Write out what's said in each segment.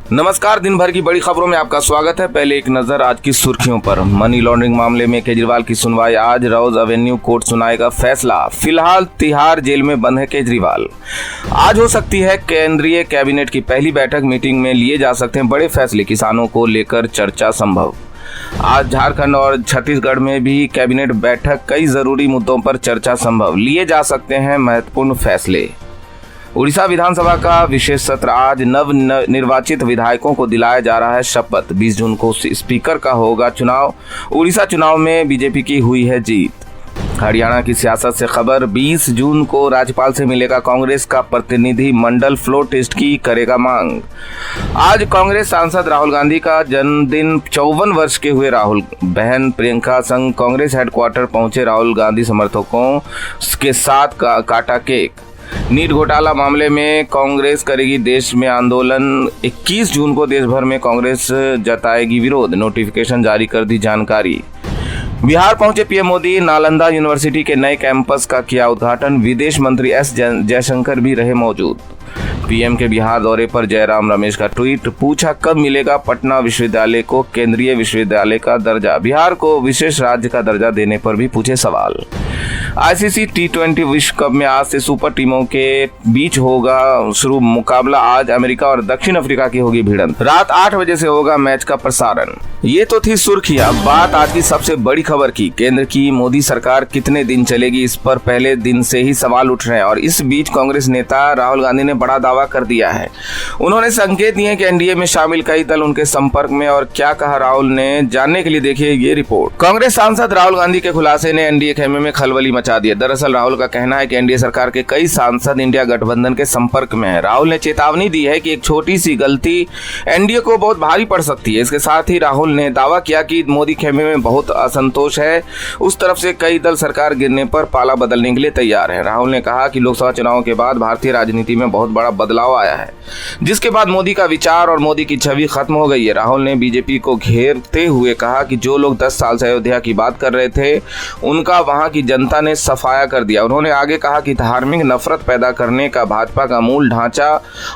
नमस्कार, दिन भर की बड़ी खबरों में आपका स्वागत है। पहले एक नजर आज की सुर्खियों पर। मनी लॉन्ड्रिंग मामले में केजरीवाल की सुनवाई आज रोज एवेन्यू कोर्ट सुनाएगा फैसला। फिलहाल तिहाड़ जेल में बंद है केजरीवाल। आज हो सकती है केंद्रीय कैबिनेट की पहली बैठक। मीटिंग में लिए जा सकते हैं बड़े फैसले। किसानों को लेकर चर्चा संभव। आज झारखंड और छत्तीसगढ़ में भी कैबिनेट बैठक। कई जरूरी मुद्दों पर चर्चा संभव। लिए जा सकते हैं महत्वपूर्ण फैसले। उड़ीसा विधानसभा का विशेष सत्र आज। नव निर्वाचित विधायकों को दिलाया जा रहा है शपथ। 20 जून को स्पीकर का होगा चुनाव। उड़ीसा चुनाव में बीजेपी की हुई है जीत। हरियाणा की सियासत से खबर। 20 जून को राज्यपाल से मिलेगा कांग्रेस का प्रतिनिधि मंडल। फ्लोर टेस्ट की करेगा मांग। आज कांग्रेस सांसद राहुल गांधी का जन्मदिन। 54 वर्ष के हुए राहुल। बहन प्रियंका संग कांग्रेस हेडक्वार्टर पहुंचे राहुल गांधी समर्थकों के साथ काटा केक। नीट घोटाला मामले में कांग्रेस करेगी देश में आंदोलन। 21 जून को देश भर में कांग्रेस जताएगी विरोध। नोटिफिकेशन जारी कर दी जानकारी। बिहार पहुंचे पीएम मोदी। नालंदा यूनिवर्सिटी के नए कैंपस का किया उद्घाटन। विदेश मंत्री एस जयशंकर भी रहे मौजूद। पीएम के बिहार दौरे पर जयराम रमेश का ट्वीट। पूछा कब मिलेगा पटना विश्वविद्यालय को केंद्रीय विश्वविद्यालय का दर्जा। बिहार को विशेष राज्य का दर्जा देने पर भी पूछे सवाल। आईसीसी T20 विश्व कप में आज से सुपर टीमों के बीच होगा शुरू मुकाबला। आज अमेरिका और दक्षिण अफ्रीका की होगी भिड़ंत। रात 8 बजे से होगा मैच का प्रसारण। ये तो थी सुर्खियां। बात आज की सबसे बड़ी खबर की। केंद्र की मोदी सरकार कितने दिन चलेगी, इस पर पहले दिन से ही सवाल उठ रहे हैं। और इस बीच कांग्रेस नेता राहुल गांधी ने बड़ा दावा कर दिया है। उन्होंने संकेत दिए कि एनडीए में शामिल कई दल उनके संपर्क में। और क्या कहा राहुल ने, जानने के लिए देखिए ये रिपोर्ट। कांग्रेस सांसद राहुल गांधी के खुलासे ने एनडीए खेमे में खलबली मचा दी है। दरअसल राहुल का कहना है कि एनडीए सरकार के कई सांसद इंडिया गठबंधन के संपर्क में है। राहुल ने चेतावनी दी है कि एक छोटी सी गलती एनडीए को बहुत भारी पड़ सकती है। इसके साथ ही राहुल ने दावा किया कि मोदी खेमे में बहुत असंतोष है। उस तरफ से कई दल सरकार गिरने पर पाला बदलने के लिए तैयार है। राहुल ने कहा कि लोकसभा चुनाव के बाद भारतीय राजनीति में बहुत बड़ा बदलाव आया है, जिसके बाद मोदी का विचार और मोदी की छवि खत्म हो गई है। राहुल ने बीजेपी को घेरते हुए कहा कि जो लोग 10 साल से अयोध्या की बात कर रहे थे, उनका वहां की जनता ने सफाया कर दिया। उन्होंने आगे कहा कि धार्मिक नफरत पैदा करने का भाजपा का मूल ढांचा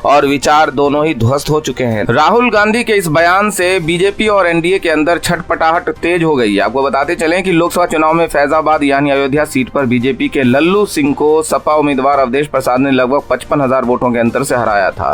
और विचार दोनों ही ध्वस्त हो चुके हैं। राहुल गांधी के इस बयान से बीजेपी और एनडीए के अंदर छटपटाहट तेज हो गई है। आपको बताते चलें कि लोकसभा चुनाव में फैजाबाद यानी अयोध्या सीट पर बीजेपी के लल्लू सिंह को सपा उम्मीदवार अवधेश प्रसाद ने लगभग 55,000 वोटों के अंतर से हराया था।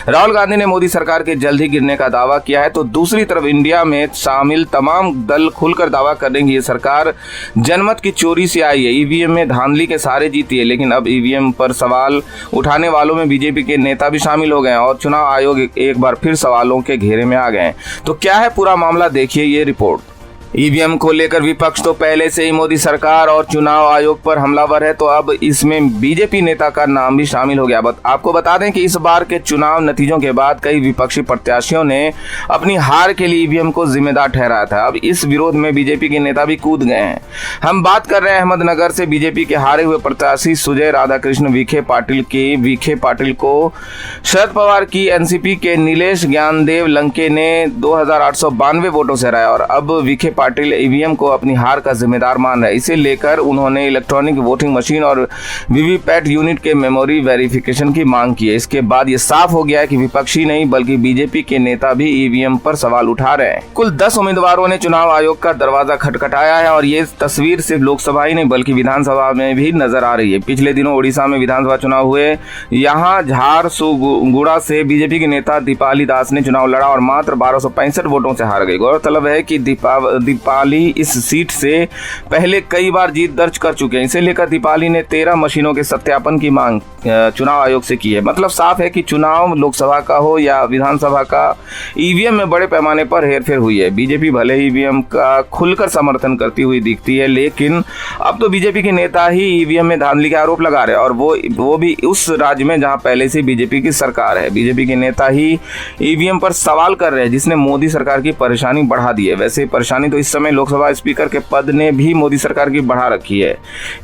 राहुल गांधी ने मोदी सरकार के जल्द ही गिरने का दावा किया है। तो दूसरी तरफ इंडिया में शामिल तमाम दल खुलकर दावा कर देंगे ये सरकार जनमत की चोरी से आई है, ईवीएम में धांधली के सहारे जीती है। लेकिन अब ईवीएम पर सवाल उठाने वालों में बीजेपी के नेता भी शामिल हो गए हैं और चुनाव आयोग एक बार फिर सवालों के घेरे में आ गए हैं। तो क्या है पूरा मामला, देखिए ये रिपोर्ट। ईवीएम को लेकर विपक्ष तो पहले से ही मोदी सरकार और चुनाव आयोग पर हमलावर है, तो अब इसमें बीजेपी नेता का नाम भी शामिल हो गया। आपको बता दें कि इस बार के चुनाव नतीजों के बाद कई विपक्षी प्रत्याशियों ने अपनी हार के लिए ईवीएम को जिम्मेदार ठहराया था। अब इस विरोध में बीजेपी के नेता भी कूद गए हैं। हम बात कर रहे हैं अहमदनगर से। बीजेपी के हारे हुए प्रत्याशी सुजय राधाकृष्ण विखे पाटिल को शरद पवार की एनसीपी के नीलेश ज्ञानदेव लंके ने 2892 वोटों से हराया। और अब विखे पाटिल ईवीएम को अपनी हार का जिम्मेदार मान रहे हैं। इसे लेकर उन्होंने इलेक्ट्रॉनिक वोटिंग मशीन और वीवीपैट यूनिट के मेमोरी वेरिफिकेशन की मांग की है। इसके बाद ये साफ हो गया है कि विपक्षी नहीं बल्कि बीजेपी के नेता भी ईवीएम पर सवाल उठा रहे हैं। कुल 10 उम्मीदवारों ने चुनाव आयोग का दरवाजा खटखटाया है और ये तस्वीर सिर्फ लोकसभा ही नहीं बल्कि विधानसभा में भी नजर आ रही है। पिछले दिनों उड़ीसा में विधानसभा चुनाव हुए। यहाँ झारसुगुड़ा से बीजेपी के नेता दीपाली दास ने चुनाव लड़ा और मात्र 1265 वोटों से हार गई। गौरतलब है कि दीपाली इस सीट से पहले कई बार जीत दर्ज कर चुके हैं। इसे लेकर दीपाली ने 13 मशीनों के सत्यापन की मांग चुनाव आयोग से की है। मतलब साफ है कि चुनाव लोकसभा का हो या विधानसभा का, ईवीएम में बड़े पैमाने पर हेरफेर हुई है। बीजेपी भले ईवीएम का खुलकर समर्थन करती हुई दिखती है, लेकिन अब तो बीजेपी के नेता ही ईवीएम में धांधली के आरोप लगा रहे हैं और वो भी उस राज्य में जहां पहले से बीजेपी की सरकार है। बीजेपी के नेता ही ईवीएम पर सवाल कर रहे हैं, जिसने मोदी सरकार की परेशानी बढ़ा दी है। वैसे परेशानी तो इस समय लोकसभा स्पीकर के पद ने भी मोदी सरकार की बढ़ा रखी है।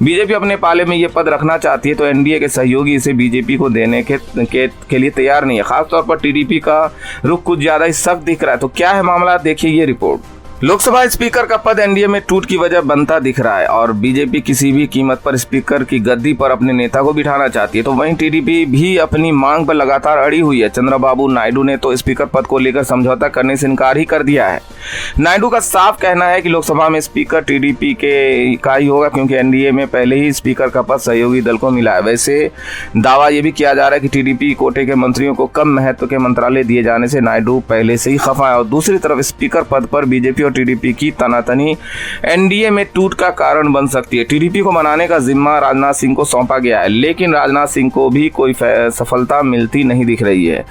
बीजेपी अपने पाले में ये पद रखना चाहती है, तो एनडीए के सहयोगी इसे बीजेपी को देने के लिए तैयार नहीं है। खासतौर पर टीडीपी का रुख कुछ ज्यादा ही सख्त दिख रहा है। तो क्या है मामला, देखिए ये रिपोर्ट। लोकसभा स्पीकर का पद एनडीए में टूट की वजह बनता दिख रहा है और बीजेपी किसी भी कीमत पर स्पीकर की गद्दी पर अपने नेता को बिठाना चाहती है, तो वहीं टीडीपी भी अपनी मांग पर लगातार अड़ी हुई है। चंद्रबाबू नायडू ने तो स्पीकर पद को लेकर समझौता करने से इनकार ही कर दिया है। नायडू का साफ कहना है कि लोकसभा में स्पीकर टीडीपी का ही होगा, क्योंकि एनडीए में पहले ही स्पीकर का पद सहयोगी दल को मिला है। वैसे दावा यह भी किया जा रहा है कि टीडीपी कोटे के मंत्रियों को कम महत्व के मंत्रालय दिए जाने से नायडू पहले से ही खफा है और दूसरी तरफ स्पीकर पद पर बीजेपी और टीडीपी की तनातनी एनडीए में टूट का कारण बन सकती है। टीडीपी को मनाने का जिम्मा राजनाथ सिंह को सौंपा गया है, लेकिन राजनाथ सिंह को भी कोई सफलता मिलती नहीं दिख रही है।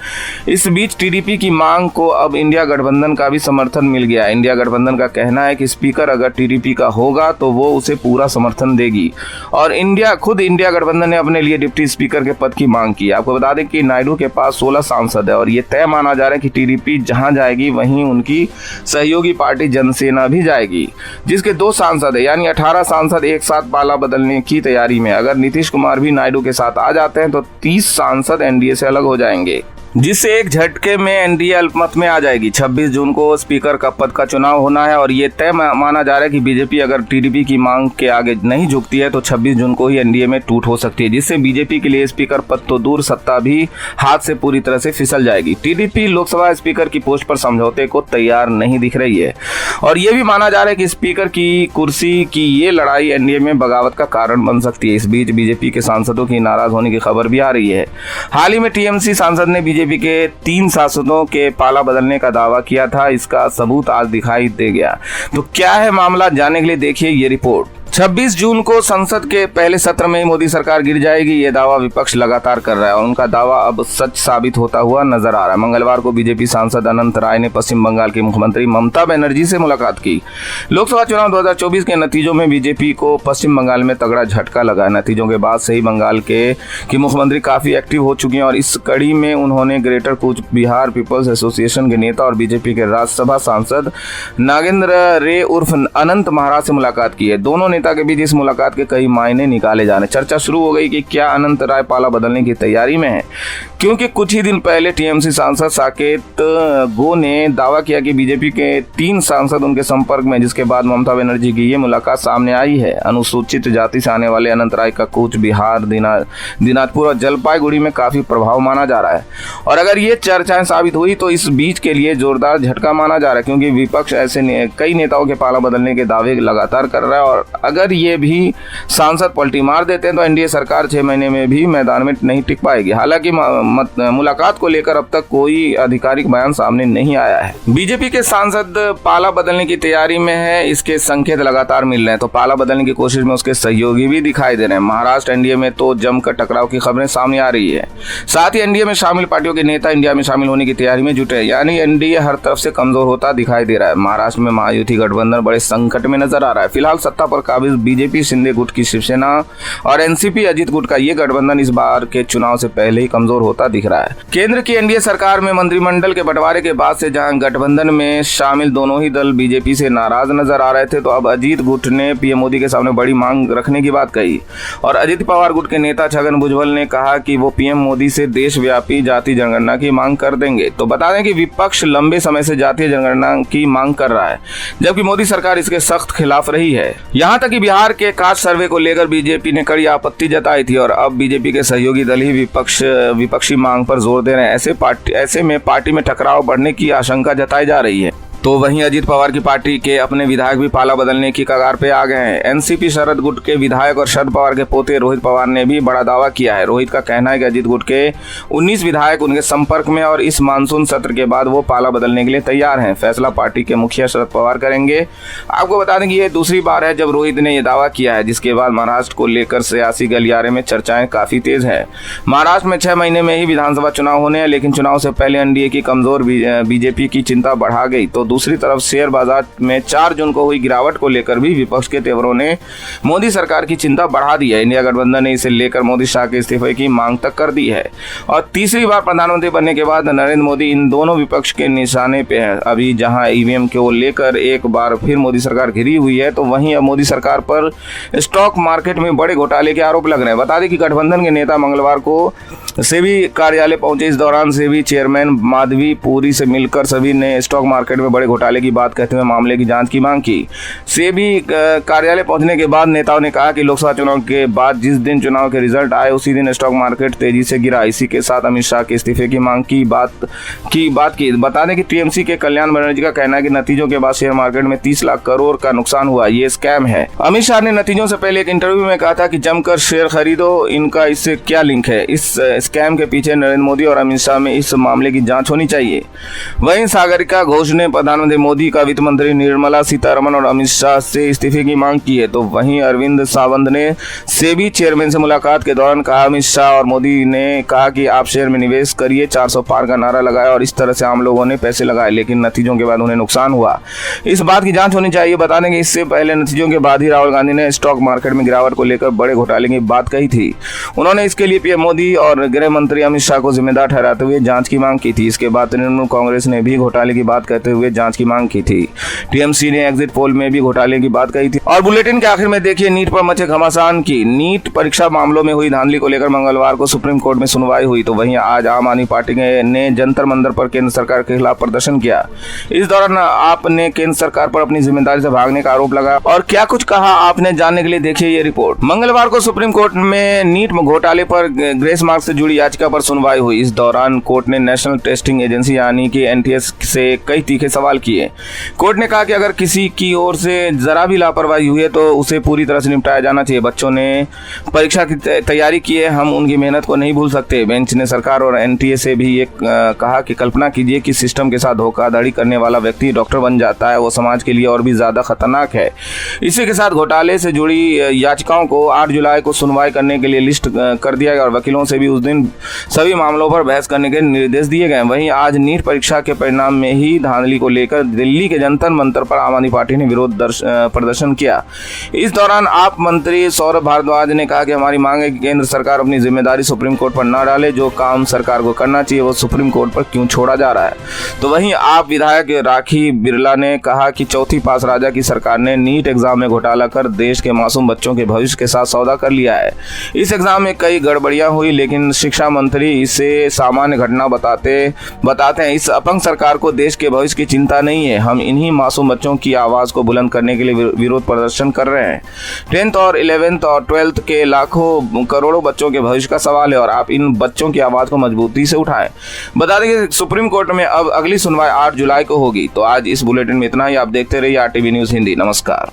इस बीच टीडीपी की मांग को अब इंडिया गठबंधन का भी समर्थन मिल गया है। इंडिया गठबंधन का कहना है कि स्पीकर अगर टीडीपी का होगा तो वो उसे पूरा समर्थन देगी और खुद इंडिया गठबंधन ने अपने लिए डिप्टी स्पीकर के पद की मांग की। आपको बता दें कि नायडू के पास 16 सांसद है और ये तय माना जा रहा है कि टीडीपी जहां जाएगी वहीं उनकी सहयोगी पार्टी जनसेना भी जाएगी, जिसके 2 सांसद है, यानी 18 सांसद एक साथ पाला बदलने की तैयारी में। अगर नीतीश कुमार भी नायडू के साथ आ जाते हैं तो 30 सांसद एनडीए से अलग हो जाएंगे, जिससे एक झटके में एनडीए अल्पमत में आ जाएगी। 26 जून को स्पीकर का पद का चुनाव होना है और ये तय माना जा रहा है कि बीजेपी अगर टीडीपी की मांग के आगे नहीं झुकती है तो 26 जून को ही एनडीए में टूट हो सकती है, जिससे बीजेपी के लिए स्पीकर पद तो दूर, सत्ता भी हाथ से पूरी तरह से फिसल जाएगी। टीडीपी लोकसभा स्पीकर की पोस्ट पर समझौते को तैयार नहीं दिख रही है और ये भी माना जा रहा है कि स्पीकर की कुर्सी की ये लड़ाई एनडीए में बगावत का कारण बन सकती है। इस बीच बीजेपी के सांसदों की नाराज होने की खबर भी आ रही है। हाल ही में टीएमसी सांसद ने बीजेपी के 3 सांसदों के पाला बदलने का दावा किया था। इसका सबूत आज दिखाई दे गया। तो क्या है मामला, जानने के लिए देखिए ये रिपोर्ट। 26 जून को संसद के पहले सत्र में ही मोदी सरकार गिर जाएगी, ये दावा विपक्ष लगातार कर रहा है और उनका दावा अब सच साबित होता हुआ नजर आ रहा है। मंगलवार को बीजेपी सांसद अनंत राय ने पश्चिम बंगाल की मुख्यमंत्री ममता बनर्जी से मुलाकात की। लोकसभा चुनाव 2024 के नतीजों में बीजेपी को पश्चिम बंगाल में तगड़ा झटका लगा। नतीजों के बाद से ही बंगाल की मुख्यमंत्री काफी एक्टिव हो चुकी हैं और इस कड़ी में उन्होंने greater Cooch Behar peoples association के नेता और बीजेपी के राज्यसभा सांसद नागेंद्र रे उर्फ अनंत महाराज से मुलाकात की है। दोनों नेता के बीच इस मुलाकात के कई मायने निकाले जाने। चर्चा शुरू हो गई कि क्या अनंत राय पाला बदलने की तैयारी में है, क्योंकि कुछ ही दिन पहले टीएमसी सांसद साकेत गो ने दावा किया कि बीजेपी के 3 सांसद उनके संपर्क में, जिसके बाद ममता बनर्जी की ये मुलाकात सामने आई है। अनुसूचित जाति से आने वाले अनंत राय का कूच बिहार, दिनाजपुर और जलपाईगुड़ी में काफी प्रभाव माना जा रहा है और अगर ये चर्चाएं साबित हुई तो इस बीच के लिए जोरदार झटका माना जा रहा है, क्योंकि विपक्ष ऐसे कई नेताओं के पाला बदलने के दावे लगातार कर रहा है और अगर ये भी सांसद पलटी मार देते हैं तो एनडीए सरकार 6 महीने में भी मैदान में नहीं टिक पाएगी। हालांकि मुलाकात को लेकर अब तक कोई आधिकारिक बयान सामने नहीं आया है। बीजेपी के सांसद पाला बदलने की तैयारी में है, इसके संकेत लगातार मिल रहे हैं, तो पाला बदलने की कोशिश में उसके सहयोगी भी दिखाई दे रहे हैं। महाराष्ट्र एनडीए में तो जमकर टकराव की खबरें सामने आ रही है। साथ ही एनडीए में शामिल पार्टियों के नेता इंडिया में शामिल होने की तैयारी में जुटे हैं, यानी एनडीए हर तरफ से कमजोर होता दिखाई दे रहा है। महाराष्ट्र में महायुति गठबंधन बड़े संकट में नजर आ रहा है। फिलहाल सत्ता पर काबिज बीजेपी, शिंदे गुट की शिवसेना और एनसीपी अजित गुट का ये गठबंधन इस बार के चुनाव से पहले ही कमजोर होता दिख रहा है। केंद्र की एनडीए सरकार में मंत्रिमंडल के बंटवारे के बाद से जहां गठबंधन में शामिल दोनों ही दल बीजेपी से नाराज नजर आ रहे थे, तो अब अजित गुट ने पीएम मोदी के सामने बड़ी मांग रखने की बात कही और अजित पवार गुट के नेता छगन भुजबल ने कहा कि वो पीएम मोदी से देशव्यापी जाति जनगणना की मांग कर देंगे। तो बता दें कि विपक्ष लंबे समय से जातीय जनगणना की मांग कर रहा है, जबकि मोदी सरकार इसके सख्त खिलाफ रही है। यहाँ तक कि बिहार के कास्ट सर्वे को लेकर बीजेपी ने कड़ी आपत्ति जताई थी और अब बीजेपी के सहयोगी दल ही विपक्षी मांग पर जोर दे रहे हैं। ऐसे में पार्टी में टकराव बढ़ने की आशंका जताई जा रही है। तो वहीं अजित पवार की पार्टी के अपने विधायक भी पाला बदलने की कगार पे आ गए हैं। एनसीपी शरद गुट के विधायक और शरद पवार के पोते रोहित पवार ने भी बड़ा दावा किया है। रोहित का कहना है कि अजित गुट के 19 विधायक उनके संपर्क में और इस मानसून सत्र के बाद वो पाला बदलने के लिए तैयार हैं। फैसला पार्टी के मुखिया शरद पवार करेंगे। आपको बता दें कि ये दूसरी बार है जब रोहित ने यह दावा किया है, जिसके बाद महाराष्ट्र को लेकर सियासी गलियारे में चर्चाएं काफी तेज है। महाराष्ट्र में 6 महीने में ही विधानसभा चुनाव होने हैं, लेकिन चुनाव से पहले एनडीए की कमजोर बीजेपी की चिंता बढ़ा गई। तो दूसरी तरफ शेयर बाजार में 4 जून को हुई गिरावट को लेकर भी विपक्ष के तेवरों ने मोदी सरकार की चिंता बढ़ा दी है। इंडिया गठबंधन ने इसे लेकर मोदी शाह के इस्तीफे की मांग तक कर दी है और तीसरी बार प्रधानमंत्री बनने के बाद नरेंद्र मोदी इन दोनों विपक्ष के निशाने पे है। अभी जहां ईवीएम को लेकर एक बार फिर मोदी सरकार घिरी हुई है, तो वहीं अब मोदी सरकार पर स्टॉक मार्केट में बड़े घोटाले के आरोप लग रहे हैं। बता दें कि गठबंधन के नेता मंगलवार को सेबी कार्यालय पहुंचे। इस दौरान सेबी चेयरमैन माधवी पुरी से मिलकर सभी ने स्टॉक मार्केट में बड़े घोटाले की बात कहते हुए मामले की जांच की मांग की। सेबी कार्यालय पहुंचने के बाद नेताओं ने कहा कि लोकसभा चुनाव के बाद जिस दिन चुनाव के रिजल्ट आए उसी दिन स्टॉक मार्केट तेजी से गिरा। इसी के साथ अमित शाह के इस्तीफे की मांग की बात की। बता दें कि टीएमसी के कल्याण बनर्जी का कहना है कि नतीजों के बाद शेयर मार्केट में 30 लाख करोड़ का नुकसान हुआ, ये स्कैम है। अमित शाह ने नतीजों से पहले एक इंटरव्यू में कहा था कि जमकर शेयर खरीदो, इनका इससे क्या लिंक है। इस स्कैम के पीछे नरेंद्र मोदी और अमित शाह में इस मामले की जांच होनी चाहिए। वहीं सागरिका घोष ने प्रधानमंत्री मोदी का वित्त मंत्री निर्मला सीतारमण और अमित शाह से इस्तीफे की मांग की है। तो वहीं अरविंद सावंत ने सेबी चेयरमैन से मुलाकात के दौरान कहा, अमित शाह और मोदी ने कहा कि आप शेयर में निवेश करिए, 400 पार का नारा लगाया और इस तरह से आम लोगों ने पैसे लगाए, लेकिन नतीजों के बाद उन्हें नुकसान हुआ। इस बात की जांच होनी चाहिए। बता दें कि इससे पहले नतीजों के बाद ही राहुल गांधी ने स्टॉक मार्केट में गिरावट को लेकर बड़े घोटाले की बात कही थी। उन्होंने इसके लिए पीएम मोदी और गृह मंत्री अमित शाह को जिम्मेदार ठहराते हुए जांच की मांग की थी। इसके बाद तृणमूल कांग्रेस ने भी घोटाले की बात कहते हुए जांच की मांग की थी। टीएमसी ने एग्जिट पोल में भी घोटाले की बात कही थी। और बुलेटिन के आखिर में देखिए नीट पर मचे घमासान की। नीट परीक्षा मामलों में हुई धांधली को लेकर मंगलवार को सुप्रीम कोर्ट में सुनवाई हुई। तो वहीं आज आम आदमी पार्टी ने जंतर मंतर पर केंद्र सरकार के खिलाफ प्रदर्शन किया। इस दौरान आपने केंद्र सरकार पर अपनी जिम्मेदारी से भागने का आरोप लगाया और क्या कुछ कहा आपने जानने के लिए देखिए ये रिपोर्ट। मंगलवार को सुप्रीम कोर्ट में नीट घोटाले पर ग्रेस मार्क से जुड़ी याचिका पर सुनवाई हुई। इस दौरान कोर्ट ने नेशनल टेस्टिंग एजेंसी यानी कि एनटीए से कई तीखे सवाल किए। कोर्ट ने कहा कि अगर किसी की ओर से जरा भी लापरवाही हुई है तो उसे पूरी तरह से निपटाया जाना चाहिए। बच्चों ने परीक्षा की तैयारी की है, हम उनकी मेहनत को नहीं भूल सकते। बेंच ने सरकार और एनटीए से भी ये कहा कि कल्पना कीजिए कि सिस्टम के साथ धोखाधड़ी करने वाला व्यक्ति डॉक्टर बन जाता है, वो समाज के लिए और भी ज्यादा खतरनाक है। इसी के साथ घोटाले से जुड़ी याचिकाओं को 8 जुलाई को सुनवाई करने के लिए लिस्ट कर दिया गया और वकीलों से भी उस दिन सभी मामलों पर बहस करने के निर्देश दिए गए। वहीं आज नीट परीक्षा के परिणाम में ही धांधली को लेकर दिल्ली के जंतर मंतर पर आम आदमी पार्टी ने विरोध प्रदर्शन किया। इस दौरान आप मंत्री सौरभ भारद्वाज ने कहा कि हमारी मांग है कि केंद्र सरकार अपनी जिम्मेदारी सुप्रीम कोर्ट पर न डाले, जो काम सरकार को करना चाहिए वो सुप्रीम कोर्ट पर क्यों छोड़ा जा रहा है। तो वहीं आप विधायक राखी बिरला ने कहा कि चौथी पास राजा की सरकार ने नीट एग्जाम में घोटाला कर देश के मासूम बच्चों के भविष्य के साथ सौदा कर लिया है। इस एग्जाम में कई गड़बड़ियां हुई, लेकिन शिक्षा मंत्री इसे सामान्य घटना बताते हैं। इस अपंग सरकार को देश के भविष्य की चिंता नहीं है। हम इन्हीं मासूम बच्चों की आवाज को बुलंद करने के लिए विरोध प्रदर्शन कर रहे हैं। 10th और 11th और 12th के लाखों करोड़ों बच्चों के भविष्य का सवाल है और आप इन बच्चों की आवाज को मजबूती से उठाएं। बता दें कि सुप्रीम कोर्ट में अब अगली सुनवाई 8 जुलाई को होगी। तो आज इस बुलेटिन में इतना ही। आप देखते रहिए आरटीवी न्यूज हिंदी। नमस्कार।